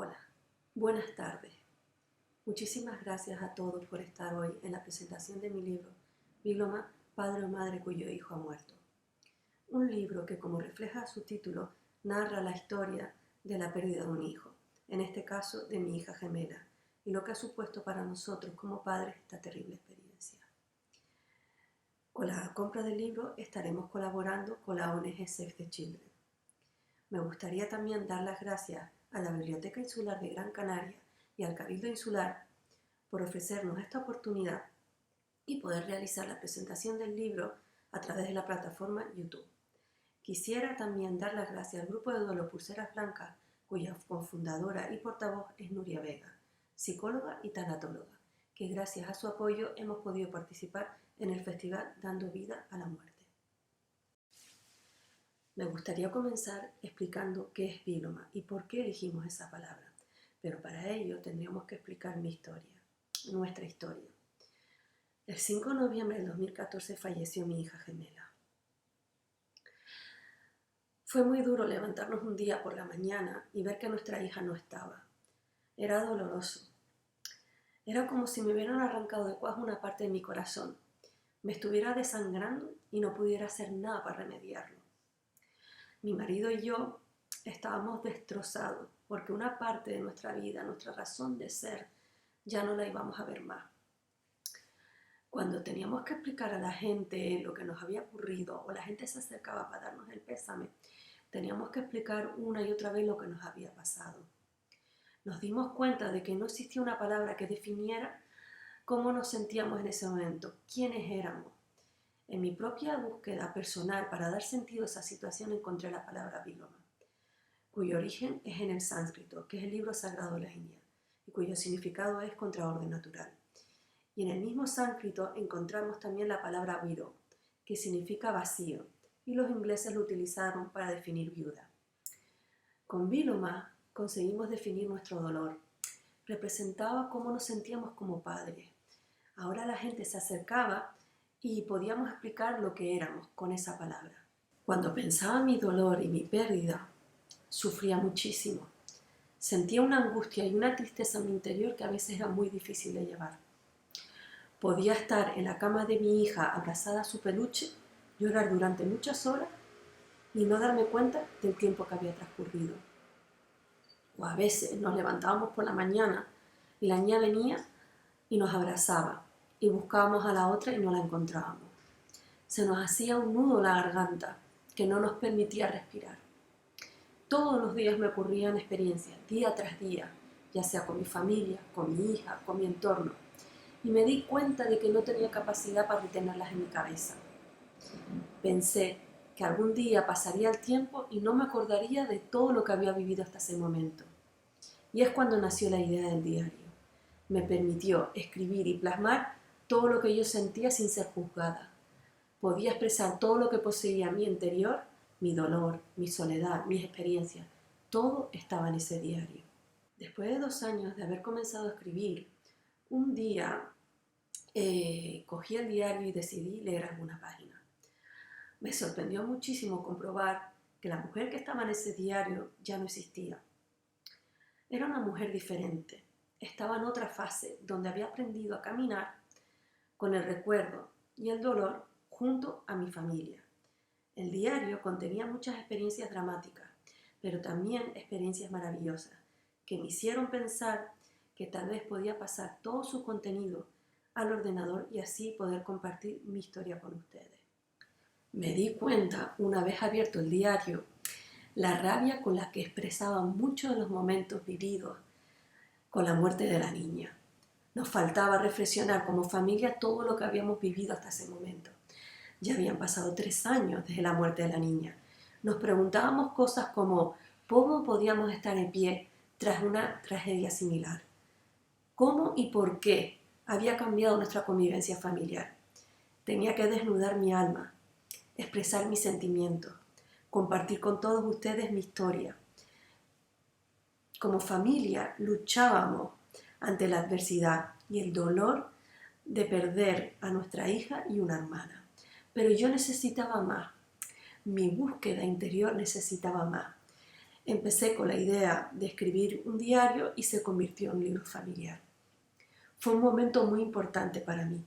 Hola, buenas tardes. Muchísimas gracias a todos por estar hoy en la presentación de mi libro, Viloma, padre o madre cuyo hijo ha muerto. Un libro que, como refleja su título, narra la historia de la pérdida de un hijo, en este caso de mi hija gemela, y lo que ha supuesto para nosotros como padres esta terrible experiencia. Con la compra del libro estaremos colaborando con la ONG Save the Children. Me gustaría también dar las gracias a la Biblioteca Insular de Gran Canaria y al Cabildo Insular por ofrecernos esta oportunidad y poder realizar la presentación del libro a través de la plataforma YouTube. Quisiera también dar las gracias al Grupo de Duelo Pulseras Blancas, cuya cofundadora y portavoz es Nuria Vega, psicóloga y tanatóloga, que gracias a su apoyo hemos podido participar en el festival Dando Vida a la Muerte. Me gustaría comenzar explicando qué es Viloma y por qué elegimos esa palabra, pero para ello tendríamos que explicar mi historia, nuestra historia. El 5 de noviembre del 2014 falleció mi hija gemela. Fue muy duro levantarnos un día por la mañana y ver que nuestra hija no estaba. Era doloroso. Era como si me hubieran arrancado de cuajo una parte de mi corazón, me estuviera desangrando y no pudiera hacer nada para remediarlo. Mi marido y yo estábamos destrozados porque una parte de nuestra vida, nuestra razón de ser, ya no la íbamos a ver más. Cuando teníamos que explicar a la gente lo que nos había ocurrido o la gente se acercaba para darnos el pésame, teníamos que explicar una y otra vez lo que nos había pasado. Nos dimos cuenta de que no existía una palabra que definiera cómo nos sentíamos en ese momento, quiénes éramos. En mi propia búsqueda personal para dar sentido a esa situación encontré la palabra Viloma, cuyo origen es en el sánscrito, que es el libro sagrado de la India, y cuyo significado es contraorden natural. Y en el mismo sánscrito encontramos también la palabra widow, que significa vacío, y los ingleses lo utilizaron para definir viuda. Con Viloma conseguimos definir nuestro dolor. Representaba cómo nos sentíamos como padres. Ahora la gente se acercaba y podíamos explicar lo que éramos con esa palabra. Cuando pensaba en mi dolor y mi pérdida, sufría muchísimo. Sentía una angustia y una tristeza en mi interior que a veces era muy difícil de llevar. Podía estar en la cama de mi hija abrazada a su peluche, llorar durante muchas horas y no darme cuenta del tiempo que había transcurrido. O a veces nos levantábamos por la mañana y la niña venía y nos abrazaba y buscábamos a la otra y no la encontrábamos. Se nos hacía un nudo en la garganta que no nos permitía respirar. Todos los días me ocurrían experiencias, día tras día, ya sea con mi familia, con mi hija, con mi entorno, y me di cuenta de que no tenía capacidad para retenerlas en mi cabeza. Pensé que algún día pasaría el tiempo y no me acordaría de todo lo que había vivido hasta ese momento. Y es cuando nació la idea del diario. Me permitió escribir y plasmar todo lo que yo sentía sin ser juzgada. Podía expresar todo lo que poseía en mi interior, mi dolor, mi soledad, mis experiencias. Todo estaba en ese diario. Después de 2 años de haber comenzado a escribir, un día cogí el diario y decidí leer alguna página. Me sorprendió muchísimo comprobar que la mujer que estaba en ese diario ya no existía. Era una mujer diferente. Estaba en otra fase donde había aprendido a caminar con el recuerdo y el dolor junto a mi familia. El diario contenía muchas experiencias dramáticas, pero también experiencias maravillosas que me hicieron pensar que tal vez podía pasar todo su contenido al ordenador y así poder compartir mi historia con ustedes. Me di cuenta, una vez abierto el diario, la rabia con la que expresaba muchos de los momentos vividos con la muerte de la niña. Nos faltaba reflexionar como familia todo lo que habíamos vivido hasta ese momento. Ya habían pasado 3 años desde la muerte de la niña. Nos preguntábamos cosas como ¿cómo podíamos estar en pie tras una tragedia similar? ¿Cómo y por qué había cambiado nuestra convivencia familiar? Tenía que desnudar mi alma, expresar mis sentimientos, compartir con todos ustedes mi historia. Como familia luchábamos ante la adversidad y el dolor de perder a nuestra hija y una hermana. Pero yo necesitaba más. Mi búsqueda interior necesitaba más. Empecé con la idea de escribir un diario y se convirtió en un libro familiar. Fue un momento muy importante para mí,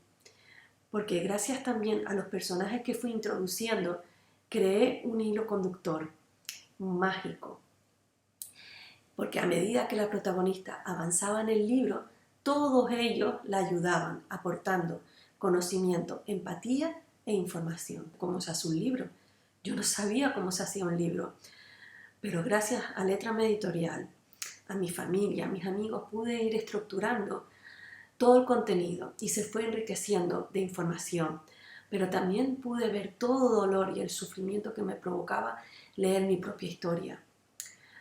porque gracias también a los personajes que fui introduciendo, creé un hilo conductor mágico. Porque a medida que la protagonista avanzaba en el libro, todos ellos la ayudaban, aportando conocimiento, empatía e información. ¿Cómo se hace un libro? Yo no sabía cómo se hacía un libro, pero gracias a Letrame Editorial, a mi familia, a mis amigos, pude ir estructurando todo el contenido y se fue enriqueciendo de información, pero también pude ver todo dolor y el sufrimiento que me provocaba leer mi propia historia.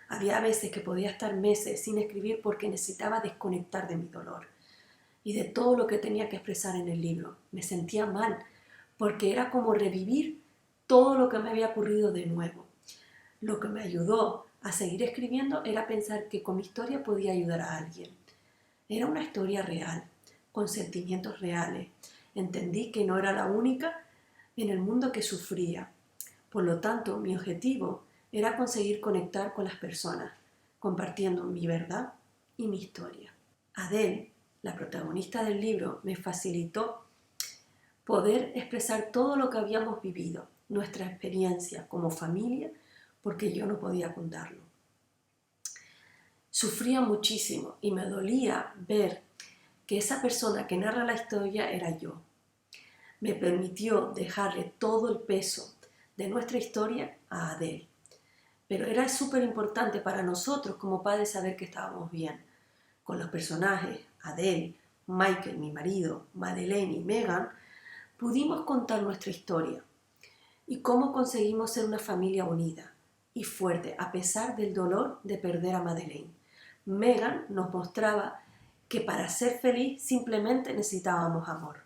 Había veces que podía estar meses sin escribir porque necesitaba desconectar de mi dolor y de todo lo que tenía que expresar en el libro. Me sentía mal porque era como revivir todo lo que me había ocurrido de nuevo. Lo que me ayudó a seguir escribiendo era pensar que con mi historia podía ayudar a alguien. Era una historia real, con sentimientos reales. Entendí que no era la única en el mundo que sufría. Por lo tanto, mi objetivo era conseguir conectar con las personas, compartiendo mi verdad y mi historia. Adele, la protagonista del libro, me facilitó poder expresar todo lo que habíamos vivido, nuestra experiencia como familia, porque yo no podía contarlo. Sufría muchísimo y me dolía ver que esa persona que narra la historia era yo. Me permitió dejarle todo el peso de nuestra historia a Adele. Pero era súper importante para nosotros como padres saber que estábamos bien. Con los personajes, Adele, Michael, mi marido, Madeleine y Megan, pudimos contar nuestra historia y cómo conseguimos ser una familia unida y fuerte a pesar del dolor de perder a Madeleine. Megan nos mostraba que para ser feliz simplemente necesitábamos amor.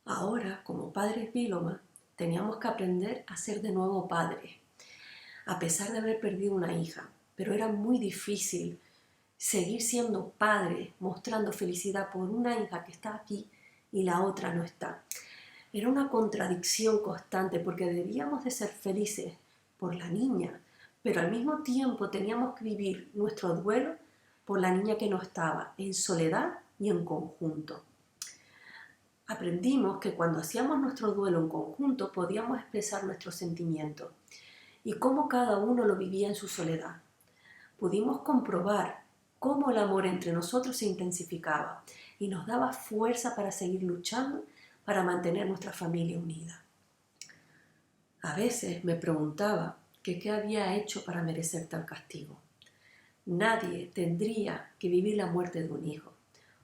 Ahora, como padres Viloma, teníamos que aprender a ser de nuevo padres, a pesar de haber perdido una hija, pero era muy difícil seguir siendo padre, mostrando felicidad por una hija que está aquí y la otra no está. Era una contradicción constante porque debíamos de ser felices por la niña, pero al mismo tiempo teníamos que vivir nuestro duelo por la niña que no estaba, en soledad y en conjunto. Aprendimos que cuando hacíamos nuestro duelo en conjunto podíamos expresar nuestros sentimientos y cómo cada uno lo vivía en su soledad. Pudimos comprobar cómo el amor entre nosotros se intensificaba y nos daba fuerza para seguir luchando para mantener nuestra familia unida. A veces me preguntaba que qué había hecho para merecer tal castigo. Nadie tendría que vivir la muerte de un hijo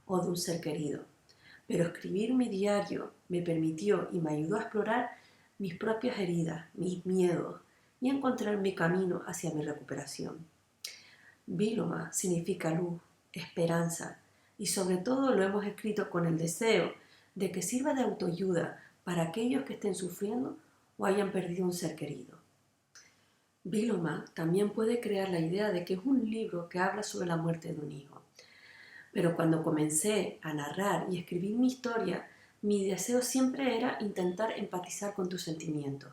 o de un ser querido, pero escribir mi diario me permitió y me ayudó a explorar mis propias heridas, mis miedos y a encontrar mi camino hacia mi recuperación. Viloma significa luz, esperanza y sobre todo lo hemos escrito con el deseo de que sirva de autoayuda para aquellos que estén sufriendo o hayan perdido un ser querido. Viloma también puede crear la idea de que es un libro que habla sobre la muerte de un hijo. Pero cuando comencé a narrar y escribir mi historia, mi deseo siempre era intentar empatizar con tus sentimientos.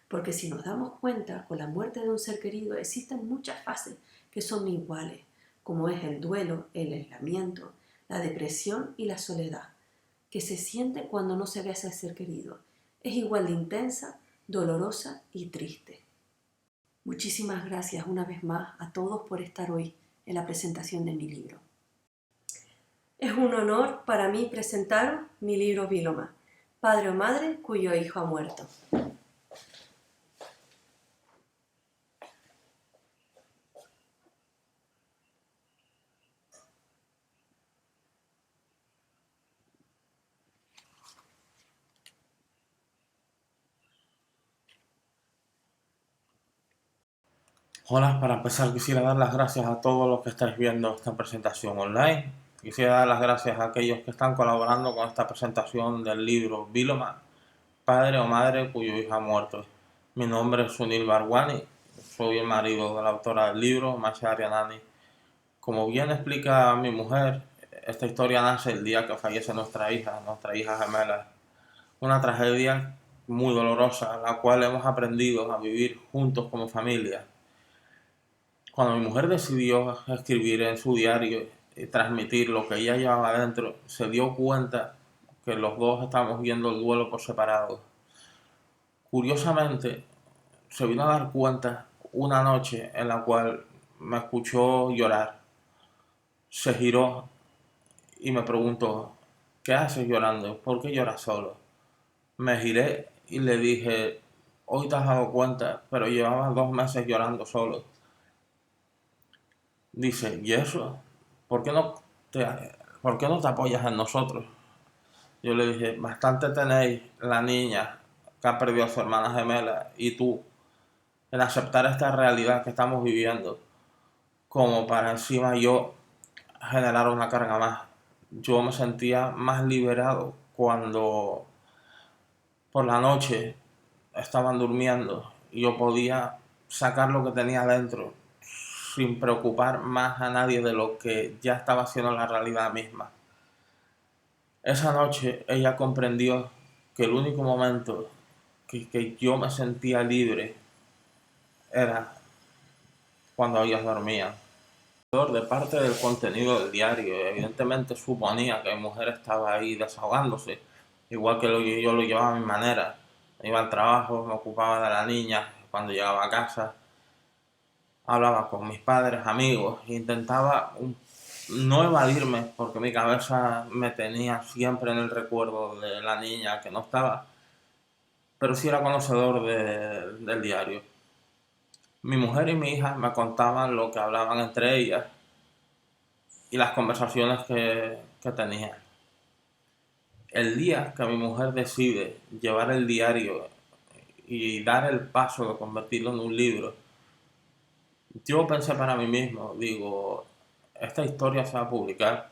Porque si nos damos cuenta, con la muerte de un ser querido existen muchas fases que son iguales, como es el duelo, el aislamiento, la depresión y la soledad, que se siente cuando no se ve a ese ser querido. Es igual de intensa, dolorosa y triste. Muchísimas gracias una vez más a todos por estar hoy en la presentación de mi libro. Es un honor para mí presentaros mi libro Viloma, padre o madre cuyo hijo ha muerto. Hola, para empezar quisiera dar las gracias a todos los que estáis viendo esta presentación online. Quisiera dar las gracias a aquellos que están colaborando con esta presentación del libro Viloma, padre o madre cuyo hijo ha muerto. Mi nombre es Sunil Barwani, soy el marido de la autora del libro, Masha Arianani. Como bien explica mi mujer, esta historia nace el día que fallece nuestra hija gemela. Una tragedia muy dolorosa, la cual hemos aprendido a vivir juntos como familia. Cuando mi mujer decidió escribir en su diario y transmitir lo que ella llevaba adentro, se dio cuenta que los dos estábamos viendo el duelo por separado. Curiosamente, se vino a dar cuenta una noche en la cual me escuchó llorar. Se giró y me preguntó, ¿qué haces llorando? ¿Por qué lloras solo? Me giré y le dije, hoy te has dado cuenta, pero llevabas 2 meses llorando solo. Dice, ¿y eso? ¿Por qué no te, ¿por qué no te apoyas en nosotros? Yo le dije, bastante tenéis la niña que ha perdido a su hermana gemela y tú en aceptar esta realidad que estamos viviendo como para encima yo generar una carga más. Yo me sentía más liberado cuando por la noche estaban durmiendo y yo podía sacar lo que tenía dentro sin preocupar más a nadie de lo que ya estaba siendo la realidad misma. Esa noche ella comprendió que el único momento que yo me sentía libre era cuando ellas dormían. De parte del contenido del diario, evidentemente suponía que mi mujer estaba ahí desahogándose, igual que yo lo llevaba a mi manera. Iba al trabajo, me ocupaba de la niña, cuando llegaba a casa hablaba con mis padres, amigos, intentaba no evadirme porque mi cabeza me tenía siempre en el recuerdo de la niña que no estaba, pero sí era conocedor del diario. Mi mujer y mi hija me contaban lo que hablaban entre ellas y las conversaciones que tenían. El día que mi mujer decide llevar el diario y dar el paso de convertirlo en un libro, yo pensé para mí mismo, digo, esta historia se va a publicar,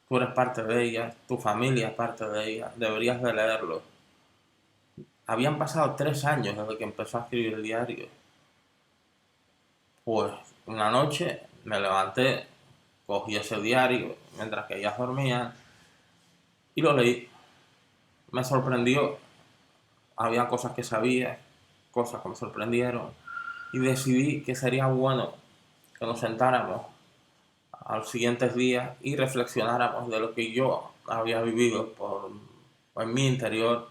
tú eres parte de ella, tu familia es parte de ella, deberías de leerlo. Habían pasado 3 años desde que empezó a escribir el diario. Pues una noche me levanté, cogí ese diario mientras que ellas dormían y lo leí. Me sorprendió, había cosas que sabía, cosas que me sorprendieron y decidí que sería bueno que nos sentáramos a los siguientes días y reflexionáramos de lo que yo había vivido en mi interior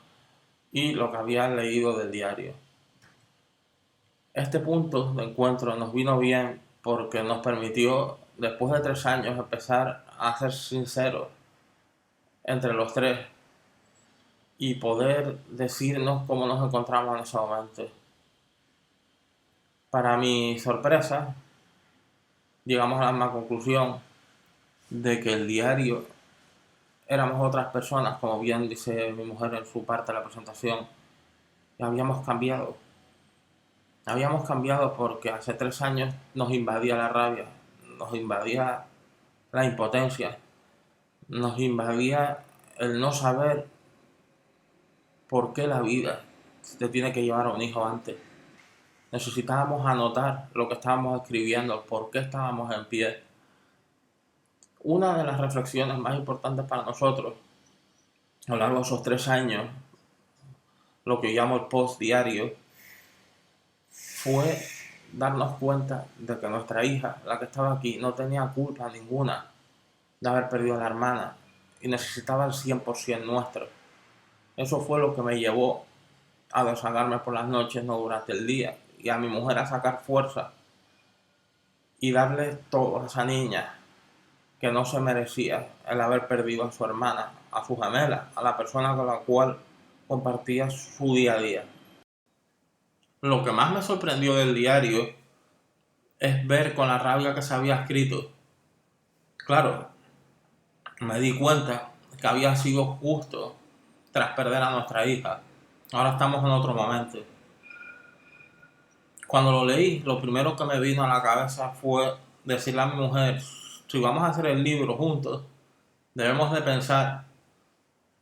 y lo que había leído del diario. Este punto de encuentro nos vino bien porque nos permitió, después de 3 años, empezar a ser sinceros entre los tres y poder decirnos cómo nos encontramos en ese momento. Para mi sorpresa, llegamos a la misma conclusión de que el diario éramos otras personas, como bien dice mi mujer en su parte de la presentación, y habíamos cambiado. Habíamos cambiado porque hace 3 años nos invadía la rabia, nos invadía la impotencia, nos invadía el no saber por qué la vida te tiene que llevar a un hijo antes. Necesitábamos anotar lo que estábamos escribiendo, por qué estábamos en pie. Una de las reflexiones más importantes para nosotros a lo largo de esos 3 años, lo que llamo el post diario, fue darnos cuenta de que nuestra hija, la que estaba aquí, no tenía culpa ninguna de haber perdido a la hermana y necesitaba el 100% nuestro. Eso fue lo que me llevó a desahogarme por las noches, no durante el día, y a mi mujer a sacar fuerza y darle todo a esa niña que no se merecía el haber perdido a su hermana, a su gemela, a la persona con la cual compartía su día a día. Lo que más me sorprendió del diario es ver con la rabia que se había escrito. Claro, me di cuenta que había sido justo tras perder a nuestra hija. Ahora estamos en otro momento. Cuando lo leí, lo primero que me vino a la cabeza fue decirle a mi mujer, si vamos a hacer el libro juntos, debemos de pensar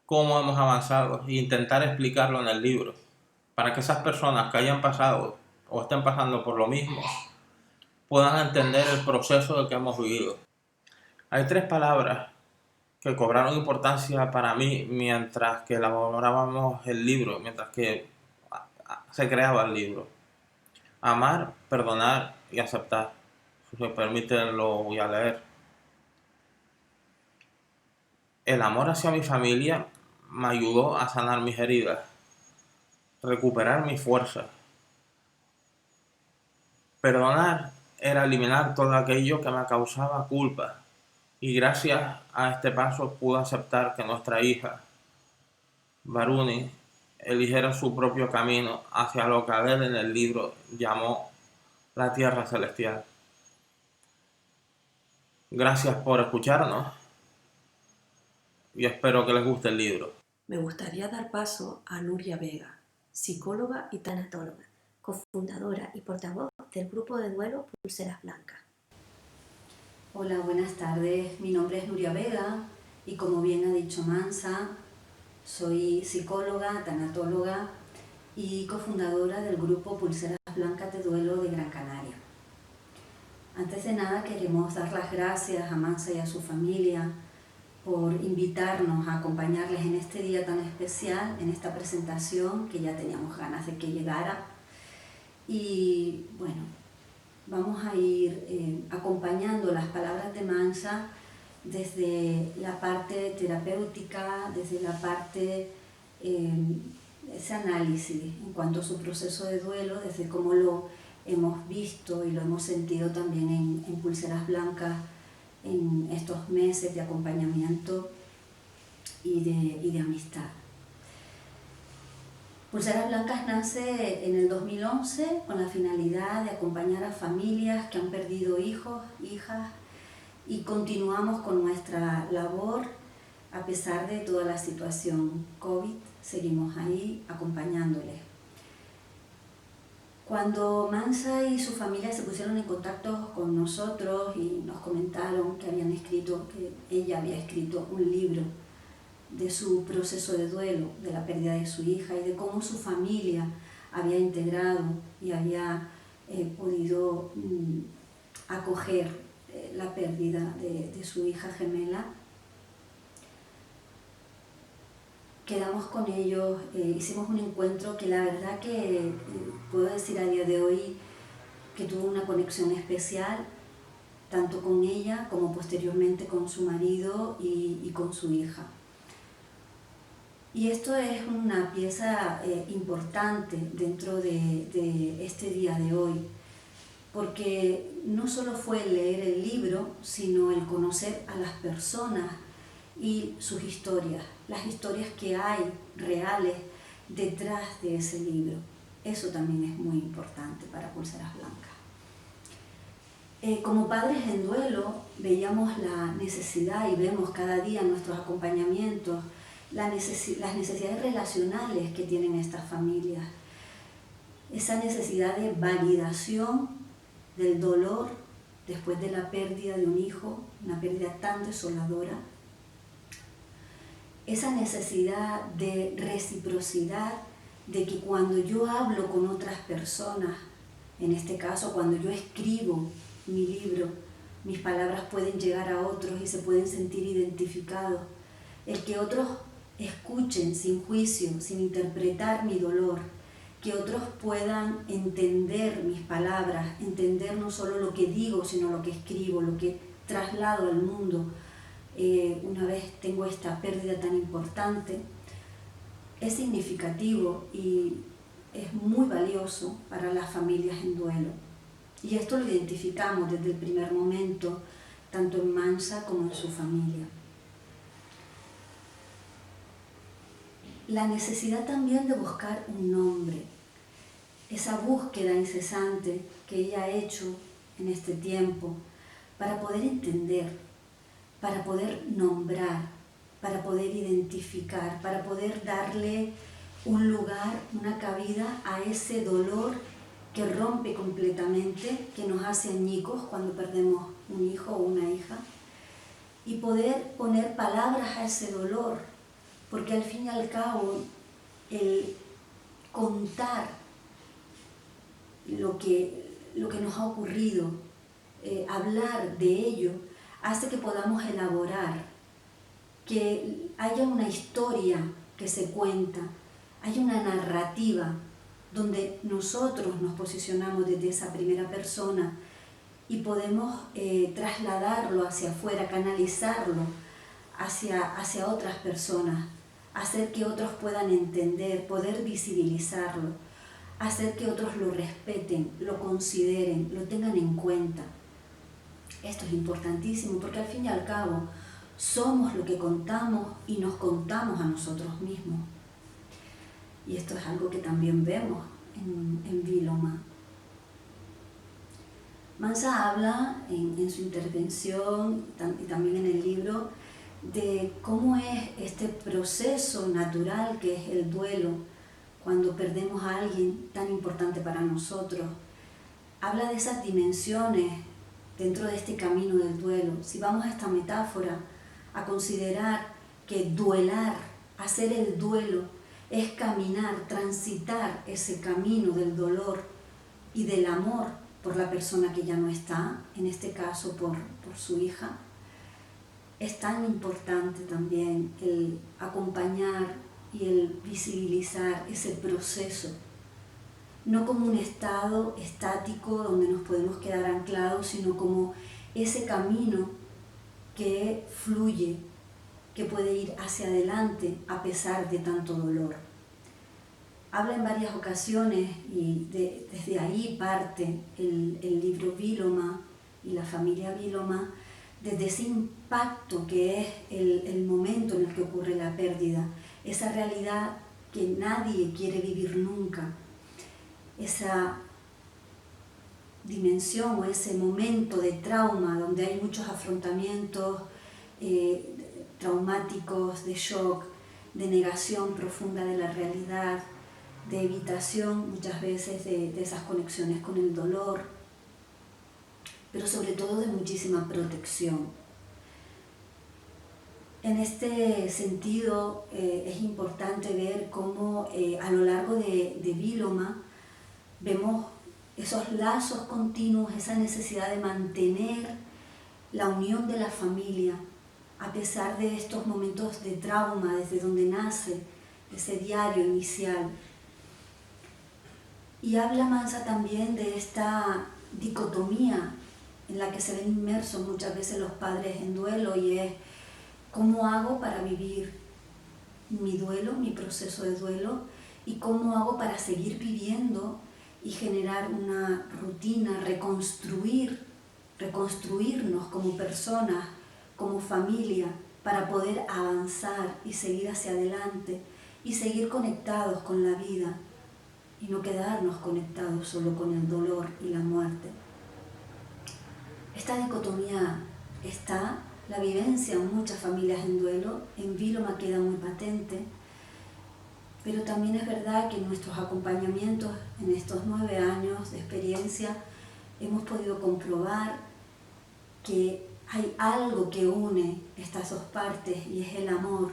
cómo hemos avanzado e intentar explicarlo en el libro, para que esas personas que hayan pasado o estén pasando por lo mismo puedan entender el proceso del que hemos vivido. Hay 3 palabras que cobraron importancia para mí mientras que elaborábamos el libro, mientras que se creaba el libro. Amar, perdonar y aceptar. Si se permiten, lo voy a leer. El amor hacia mi familia me ayudó a sanar mis heridas, recuperar mi fuerza. Perdonar era eliminar todo aquello que me causaba culpa, y gracias a este paso pude aceptar que nuestra hija, Varuni, eligiera su propio camino hacia lo que él en el libro llamó la Tierra Celestial. Gracias por escucharnos y espero que les guste el libro. Me gustaría dar paso a Nuria Vega, psicóloga y tanatóloga, cofundadora y portavoz del grupo de duelo Pulseras Blancas. Hola, buenas tardes. Mi nombre es Nuria Vega y como bien ha dicho Mansa, soy psicóloga, tanatóloga y cofundadora del grupo Pulseras Blancas de Duelo de Gran Canaria. Antes de nada queremos dar las gracias a Mansa y a su familia por invitarnos a acompañarles en este día tan especial, en esta presentación que ya teníamos ganas de que llegara. Y bueno, vamos a ir acompañando las palabras de Mansa desde la parte terapéutica, desde la parte, ese análisis en cuanto a su proceso de duelo, desde cómo lo hemos visto y lo hemos sentido también en Pulseras Blancas en estos meses de acompañamiento y de amistad. Pulseras Blancas nace en el 2011 con la finalidad de acompañar a familias que han perdido hijos, hijas, y continuamos con nuestra labor a pesar de toda la situación COVID, seguimos ahí acompañándoles. Cuando Mansa y su familia se pusieron en contacto con nosotros y nos comentaron que ella había escrito un libro de su proceso de duelo, de la pérdida de su hija y de cómo su familia había integrado y había podido acoger la pérdida de su hija gemela, quedamos con ellos, hicimos un encuentro que la verdad que puedo decir a día de hoy que tuvo una conexión especial, tanto con ella como posteriormente con su marido y con su hija. Y esto es una pieza importante dentro de este día de hoy, porque no solo fue leer el libro, sino el conocer a las personas y sus historias, las historias que hay reales detrás de ese libro. Eso también es muy importante para Pulseras Blancas. Como padres en duelo veíamos la necesidad y vemos cada día en nuestros acompañamientos las necesidades relacionales que tienen estas familias, esa necesidad de validación del dolor después de la pérdida de un hijo, una pérdida tan desoladora, esa necesidad de reciprocidad, de que cuando yo hablo con otras personas, en este caso cuando yo escribo mi libro, mis palabras pueden llegar a otros y se pueden sentir identificados, el que otros escuchen sin juicio, sin interpretar mi dolor, que otros puedan entender mis palabras, entender no solo lo que digo, sino lo que escribo, lo que traslado al mundo. Una vez tengo esta pérdida tan importante, es significativo y es muy valioso para las familias en duelo. Y esto lo identificamos desde el primer momento, tanto en Mansa como en su familia. La necesidad también de buscar un nombre, esa búsqueda incesante que ella ha hecho en este tiempo para poder entender, para poder nombrar, para poder identificar, para poder darle un lugar, una cabida a ese dolor que rompe completamente, que nos hace añicos cuando perdemos un hijo o una hija, y poder poner palabras a ese dolor, porque al fin y al cabo el contar lo que nos ha ocurrido, hablar de ello, hace que podamos elaborar, que haya una historia que se cuenta, haya una narrativa donde nosotros nos posicionamos desde esa primera persona y podemos trasladarlo hacia afuera, canalizarlo hacia otras personas, hacer que otros puedan entender, poder visibilizarlo, hacer que otros lo respeten, lo consideren, lo tengan en cuenta. Esto es importantísimo porque al fin y al cabo somos lo que contamos y nos contamos a nosotros mismos. Y esto es algo que también vemos en Viloma. Mansa habla en su intervención y también en el libro de cómo es este proceso natural que es el duelo cuando perdemos a alguien tan importante para nosotros. Habla de esas dimensiones dentro de este camino del duelo. Si vamos a esta metáfora, a considerar que duelar, hacer el duelo, es caminar, transitar ese camino del dolor y del amor por la persona que ya no está, en este caso por su hija, es tan importante también el acompañar y el visibilizar ese proceso, no como un estado estático donde nos podemos quedar anclados, sino como ese camino que fluye, que puede ir hacia adelante a pesar de tanto dolor. Habla en varias ocasiones y desde ahí parte el libro Viloma y la familia Viloma, desde ese impacto que es el momento en el que ocurre la pérdida, esa realidad que nadie quiere vivir nunca, esa dimensión o ese momento de trauma donde hay muchos afrontamientos traumáticos, de shock, de negación profunda de la realidad, de evitación muchas veces de esas conexiones con el dolor, pero sobre todo de muchísima protección. En este sentido es importante ver cómo a lo largo de Viloma vemos esos lazos continuos, esa necesidad de mantener la unión de la familia a pesar de estos momentos de trauma, desde donde nace ese diario inicial. Y habla Mansa también de esta dicotomía en la que se ven inmersos muchas veces los padres en duelo, y es ¿cómo hago para vivir mi duelo, mi proceso de duelo? ¿Y cómo hago para seguir viviendo y generar una rutina, reconstruirnos como personas, como familia, para poder avanzar y seguir hacia adelante y seguir conectados con la vida y no quedarnos conectados solo con el dolor y la muerte? Esta dicotomía está, la vivencia en muchas familias en duelo, en Viloma queda muy patente, pero también es verdad que en nuestros acompañamientos, en estos 9 años de experiencia, hemos podido comprobar que hay algo que une estas dos partes, y es el amor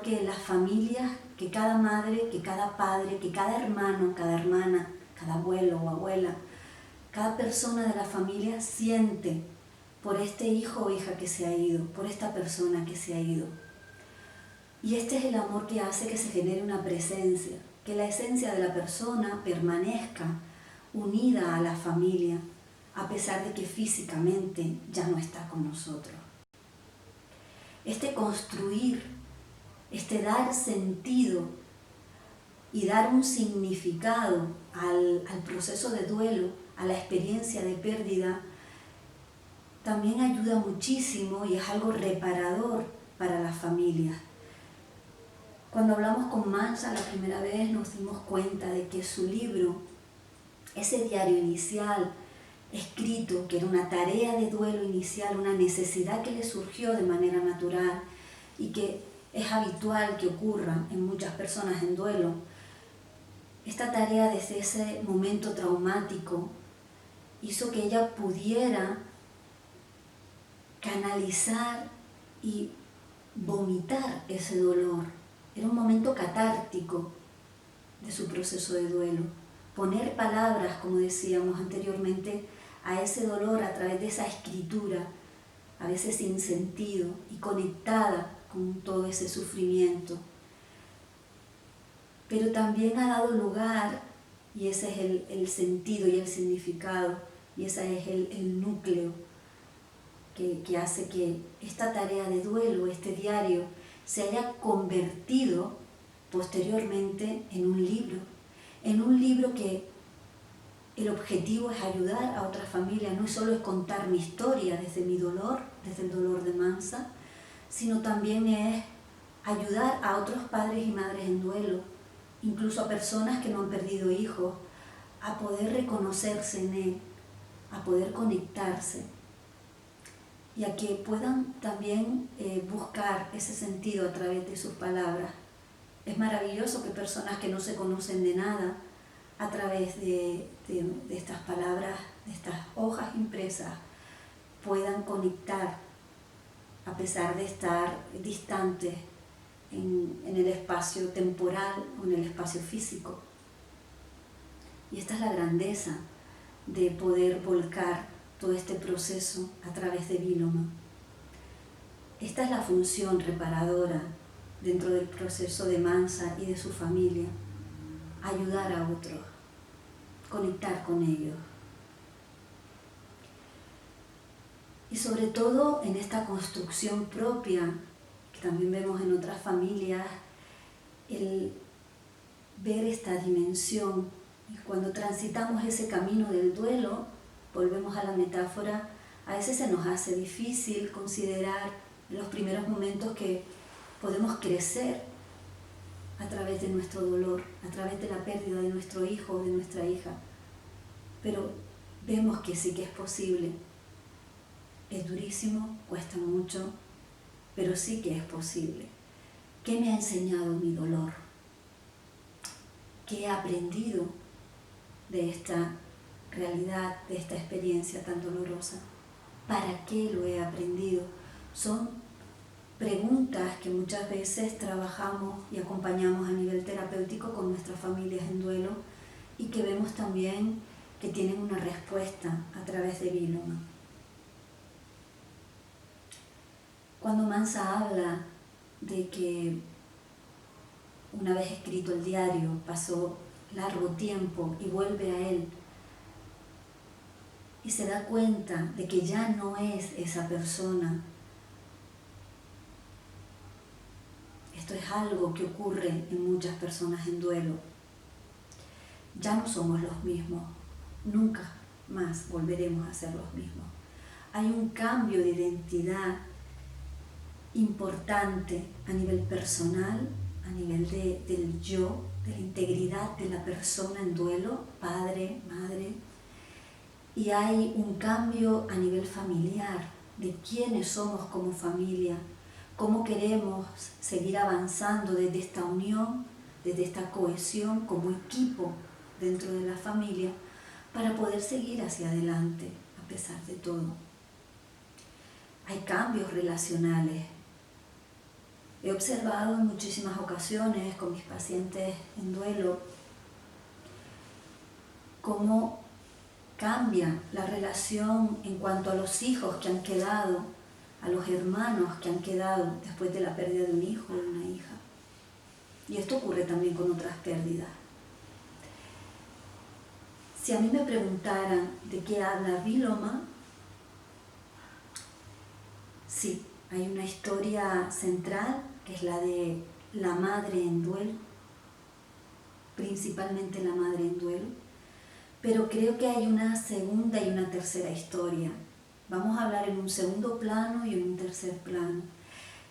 que las familias, que cada madre, que cada padre, que cada hermano, cada hermana, cada abuelo o abuela, cada persona de la familia siente por este hijo o hija que se ha ido, por esta persona que se ha ido. Y este es el amor que hace que se genere una presencia, que la esencia de la persona permanezca unida a la familia, a pesar de que físicamente ya no está con nosotros. Este construir, este dar sentido y dar un significado al proceso de duelo, a la experiencia de pérdida, también ayuda muchísimo y es algo reparador para las familias. Cuando hablamos con Mansa la primera vez nos dimos cuenta de que su libro, ese diario inicial escrito, que era una tarea de duelo inicial, una necesidad que le surgió de manera natural y que es habitual que ocurra en muchas personas en duelo, esta tarea desde ese momento traumático hizo que ella pudiera canalizar y vomitar ese dolor. Era un momento catártico de su proceso de duelo. Poner palabras, como decíamos anteriormente, a ese dolor a través de esa escritura, a veces sin sentido y conectada con todo ese sufrimiento. Pero también ha dado lugar, y ese es el sentido y el significado, y ese es el núcleo que hace que esta tarea de duelo, este diario, se haya convertido posteriormente en un libro que el objetivo es ayudar a otras familias, no solo es contar mi historia desde mi dolor, desde el dolor de Mansa, sino también es ayudar a otros padres y madres en duelo, incluso a personas que no han perdido hijos, a poder reconocerse en él, a poder conectarse y a que puedan también buscar ese sentido a través de sus palabras. Es maravilloso que personas que no se conocen de nada, a través de estas palabras, de estas hojas impresas, puedan conectar a pesar de estar distantes en el espacio temporal o en el espacio físico. Y esta es la grandeza de poder volcar todo este proceso a través de Viloma. Esta es la función reparadora dentro del proceso de Mansa y de su familia: ayudar a otros, conectar con ellos. Y sobre todo en esta construcción propia, que también vemos en otras familias, el ver esta dimensión. Y cuando transitamos ese camino del duelo, volvemos a la metáfora, a veces se nos hace difícil considerar en los primeros momentos que podemos crecer a través de nuestro dolor, a través de la pérdida de nuestro hijo o de nuestra hija. Pero vemos que sí que es posible. Es durísimo, cuesta mucho, pero sí que es posible. ¿Qué me ha enseñado mi dolor? ¿Qué he aprendido de esta realidad, de esta experiencia tan dolorosa? ¿Para qué lo he aprendido? Son preguntas que muchas veces trabajamos y acompañamos a nivel terapéutico con nuestras familias en duelo y que vemos también que tienen una respuesta a través de Viloma. Cuando Mansa habla de que una vez escrito el diario pasó largo tiempo y vuelve a él y se da cuenta de que ya no es esa persona, esto es algo que ocurre en muchas personas en duelo. Ya no somos los mismos, nunca más volveremos a ser los mismos. Hay un cambio de identidad importante a nivel personal, a nivel del yo, de la integridad de la persona en duelo, padre, madre, y hay un cambio a nivel familiar, de quiénes somos como familia, cómo queremos seguir avanzando desde esta unión, desde esta cohesión como equipo dentro de la familia, para poder seguir hacia adelante a pesar de todo. Hay cambios relacionales. He observado en muchísimas ocasiones con mis pacientes en duelo cómo cambia la relación en cuanto a los hijos que han quedado, a los hermanos que han quedado después de la pérdida de un hijo o de una hija. Y esto ocurre también con otras pérdidas. Si a mí me preguntaran de qué habla Viloma, sí, hay una historia central que es la de la madre en duelo, principalmente la madre en duelo, pero creo que hay una segunda y una tercera historia. Vamos a hablar en un segundo plano y en un tercer plano.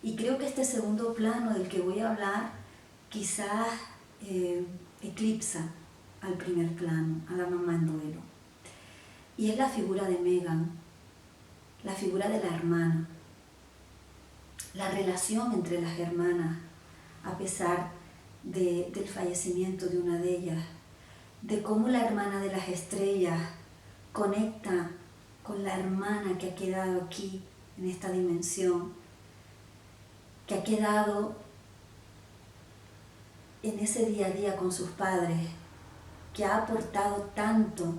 Y creo que este segundo plano del que voy a hablar quizás eclipsa al primer plano, a la mamá en duelo. Y es la figura de Megan, la figura de la hermana, la relación entre las hermanas, a pesar del fallecimiento de una de ellas, de cómo la hermana de las estrellas conecta con la hermana que ha quedado aquí, en esta dimensión, que ha quedado en ese día a día con sus padres, que ha aportado tanto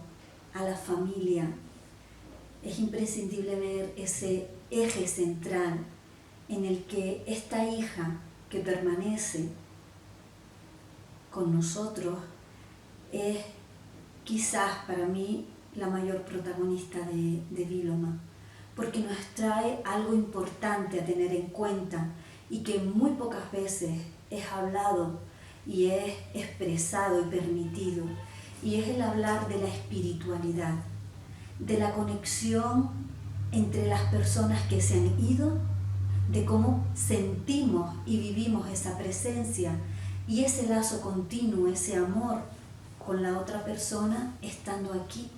a la familia. Es imprescindible ver ese eje central en el que esta hija que permanece con nosotros es quizás para mí la mayor protagonista de Viloma, porque nos trae algo importante a tener en cuenta y que muy pocas veces es hablado y es expresado y permitido, y es el hablar de la espiritualidad, de la conexión entre las personas que se han ido, de cómo sentimos y vivimos esa presencia y ese lazo continuo, ese amor con la otra persona estando aquí,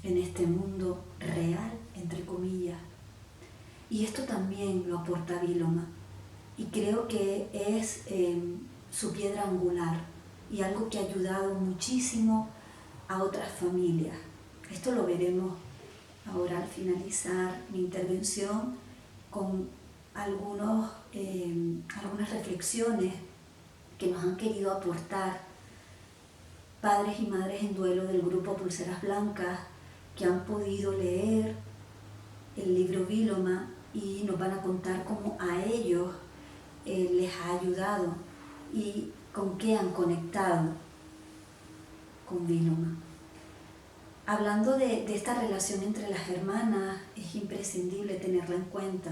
en este mundo real, entre comillas. Y esto también lo aporta Viloma, y creo que es su piedra angular y algo que ha ayudado muchísimo a otras familias. Esto lo veremos ahora al finalizar mi intervención con algunas reflexiones que nos han querido aportar padres y madres en duelo del grupo Pulseras Blancas, que han podido leer el libro Viloma y nos van a contar cómo a ellos les ha ayudado y con qué han conectado con Viloma. Hablando de esta relación entre las hermanas, es imprescindible tenerla en cuenta,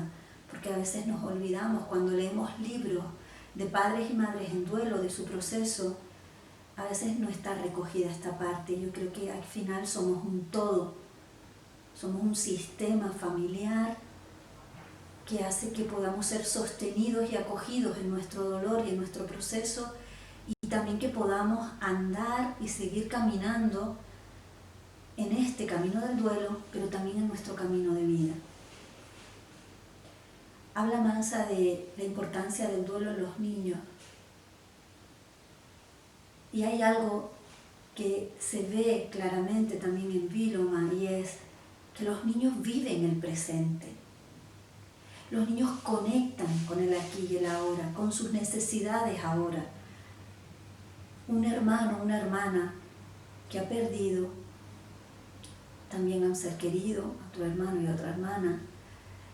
porque a veces nos olvidamos cuando leemos libros de padres y madres en duelo, de su proceso, a veces no está recogida esta parte. Yo creo que al final somos un todo, somos un sistema familiar que hace que podamos ser sostenidos y acogidos en nuestro dolor y en nuestro proceso, y también que podamos andar y seguir caminando en este camino del duelo, pero también en nuestro camino de vida. Habla Mansa de la importancia del duelo en los niños. Y hay algo que se ve claramente también en Viloma, y es que los niños viven el presente. Los niños conectan con el aquí y el ahora, con sus necesidades ahora. Un hermano, una hermana que ha perdido también a un ser querido, a otro hermano y a otra hermana,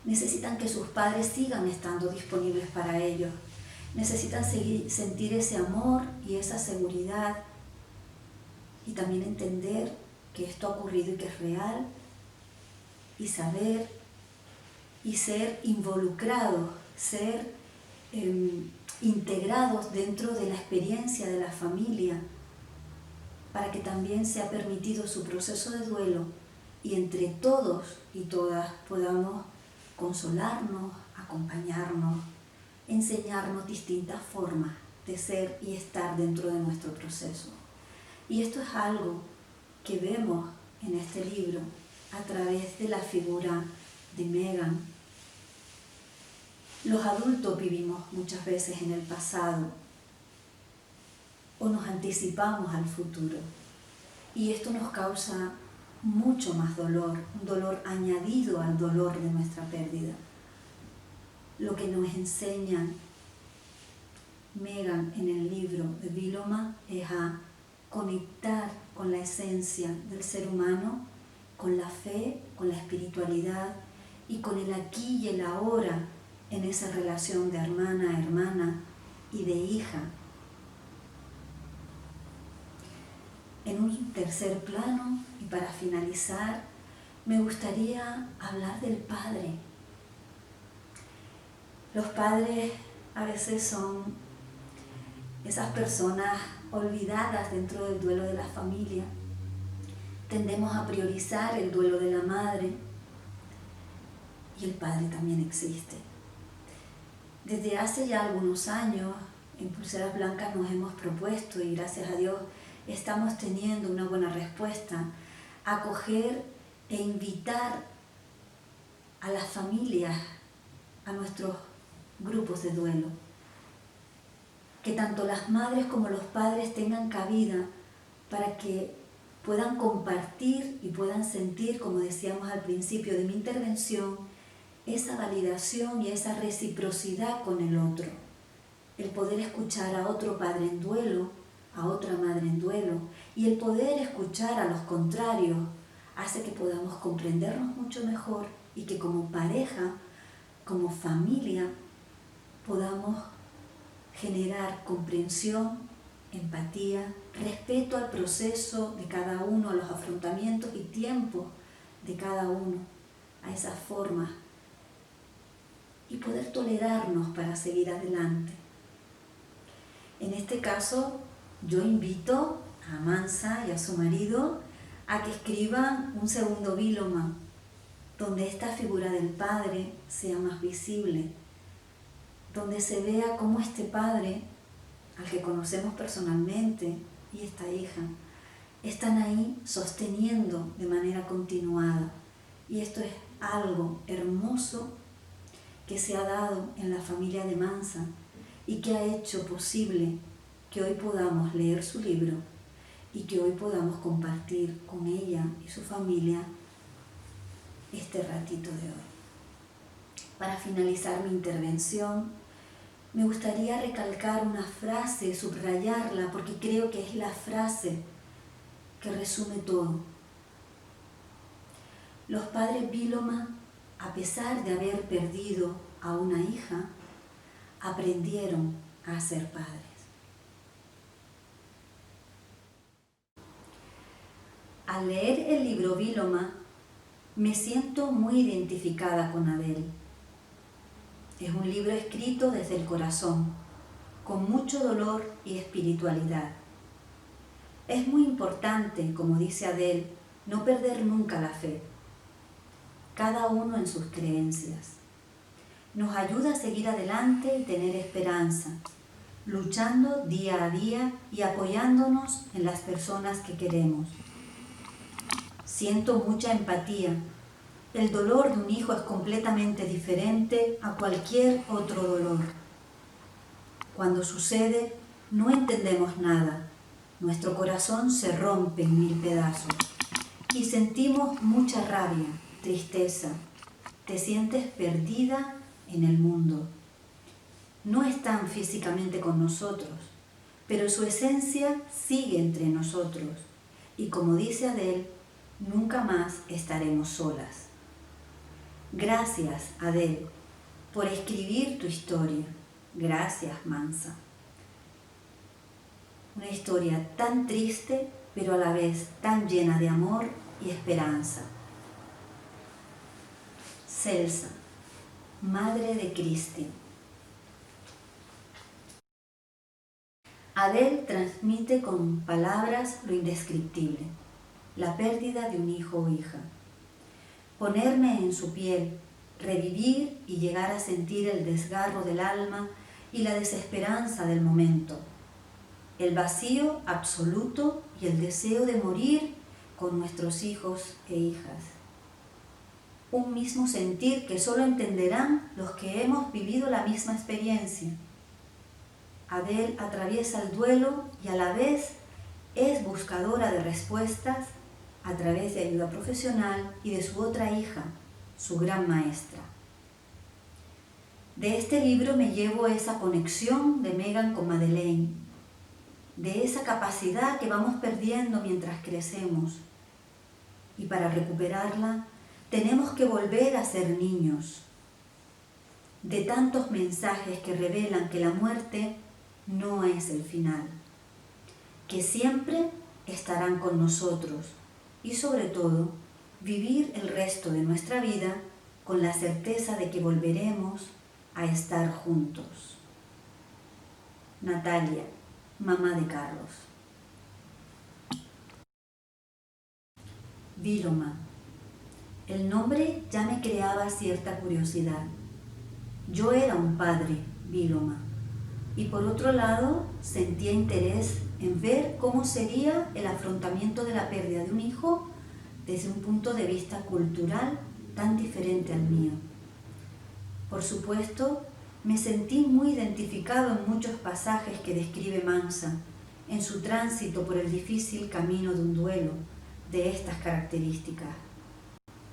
necesitan que sus padres sigan estando disponibles para ellos. Necesitan sentir ese amor y esa seguridad, y también entender que esto ha ocurrido y que es real, y saber y ser involucrados, ser integrados dentro de la experiencia de la familia, para que también sea permitido su proceso de duelo y entre todos y todas podamos consolarnos, acompañarnos, enseñarnos distintas formas de ser y estar dentro de nuestro proceso. Y esto es algo que vemos en este libro a través de la figura de Megan. Los adultos vivimos muchas veces en el pasado o nos anticipamos al futuro, y esto nos causa mucho más dolor, un dolor añadido al dolor de nuestra pérdida. Lo que nos enseña Megan en el libro de Viloma es a conectar con la esencia del ser humano, con la fe, con la espiritualidad y con el aquí y el ahora en esa relación de hermana a hermana y de hija. En un tercer plano, y para finalizar, me gustaría hablar del padre. Los padres a veces son esas personas olvidadas dentro del duelo de la familia. Tendemos a priorizar el duelo de la madre, y el padre también existe. Desde hace ya algunos años, en Pulseras Blancas nos hemos propuesto, y gracias a Dios estamos teniendo una buena respuesta, a acoger e invitar a las familias a nuestros grupos de duelo. Que tanto las madres como los padres tengan cabida para que puedan compartir y puedan sentir, como decíamos al principio de mi intervención, esa validación y esa reciprocidad con el otro. El poder escuchar a otro padre en duelo, a otra madre en duelo, y el poder escuchar a los contrarios hace que podamos comprendernos mucho mejor, y que como pareja, como familia, podamos generar comprensión empatía, respeto al proceso de cada uno, a los afrontamientos y tiempo de cada uno, a esas formas, y poder tolerarnos para seguir adelante. En este caso, yo invito a Mansa y a su marido a que escriban un segundo Viloma, donde esta figura del padre sea más visible, donde se vea cómo este padre, al que conocemos personalmente, y esta hija, están ahí sosteniendo de manera continuada. Y esto es algo hermoso que se ha dado en la familia de Mansa y que ha hecho posible que hoy podamos leer su libro y que hoy podamos compartir con ella y su familia este ratito de hoy. Para finalizar mi intervención, me gustaría recalcar una frase, subrayarla, porque creo que es la frase que resume todo. Los padres Viloma, a pesar de haber perdido a una hija, aprendieron a ser padres. Al leer el libro Viloma, me siento muy identificada con Adele. Es un libro escrito desde el corazón, con mucho dolor y espiritualidad. Es muy importante, como dice Adele, no perder nunca la fe, cada uno en sus creencias. Nos ayuda a seguir adelante y tener esperanza, luchando día a día y apoyándonos en las personas que queremos. Siento mucha empatía. El dolor de un hijo es completamente diferente a cualquier otro dolor. Cuando sucede, no entendemos nada. Nuestro corazón se rompe en 1000 pedazos y sentimos mucha rabia, tristeza. Te sientes perdida en el mundo. No están físicamente con nosotros, pero su esencia sigue entre nosotros. Y como dice Adele, nunca más estaremos solas. Gracias, Adele, por escribir tu historia. Gracias, Mansa. Una historia tan triste, pero a la vez tan llena de amor y esperanza. Celsa, madre de Cristian. Adele transmite con palabras lo indescriptible, la pérdida de un hijo o hija. Ponerme en su piel, revivir y llegar a sentir el desgarro del alma y la desesperanza del momento, el vacío absoluto y el deseo de morir con nuestros hijos e hijas. Un mismo sentir que solo entenderán los que hemos vivido la misma experiencia. Adele atraviesa el duelo y a la vez es buscadora de respuestas a través de ayuda profesional y de su otra hija, su gran maestra. De este libro me llevo esa conexión de Megan con Madeleine, de esa capacidad que vamos perdiendo mientras crecemos. Y para recuperarla, tenemos que volver a ser niños. De tantos mensajes que revelan que la muerte no es el final, que siempre estarán con nosotros y sobre todo vivir el resto de nuestra vida con la certeza de que volveremos a estar juntos. Natalia, mamá de Carlos. Viloma. El nombre ya me creaba cierta curiosidad. Yo era un padre, Viloma, y por otro lado sentía interés en ver cómo sería el afrontamiento de la pérdida de un hijo desde un punto de vista cultural tan diferente al mío. Por supuesto, me sentí muy identificado en muchos pasajes que describe Mansa, en su tránsito por el difícil camino de un duelo de estas características.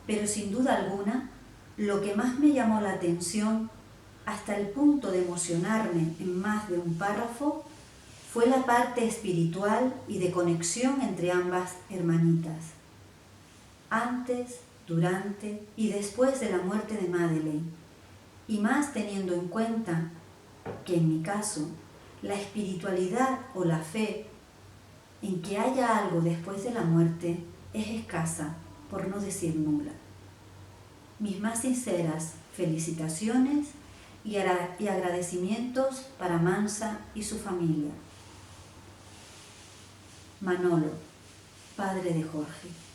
Pero sin duda alguna, lo que más me llamó la atención, hasta el punto de emocionarme en más de un párrafo, fue la parte espiritual y de conexión entre ambas hermanitas. Antes, durante y después de la muerte de Madeleine, y más teniendo en cuenta que en mi caso, la espiritualidad o la fe en que haya algo después de la muerte es escasa, por no decir nula. Mis más sinceras felicitaciones y agradecimientos para Mansa y su familia. Manolo, padre de Jorge.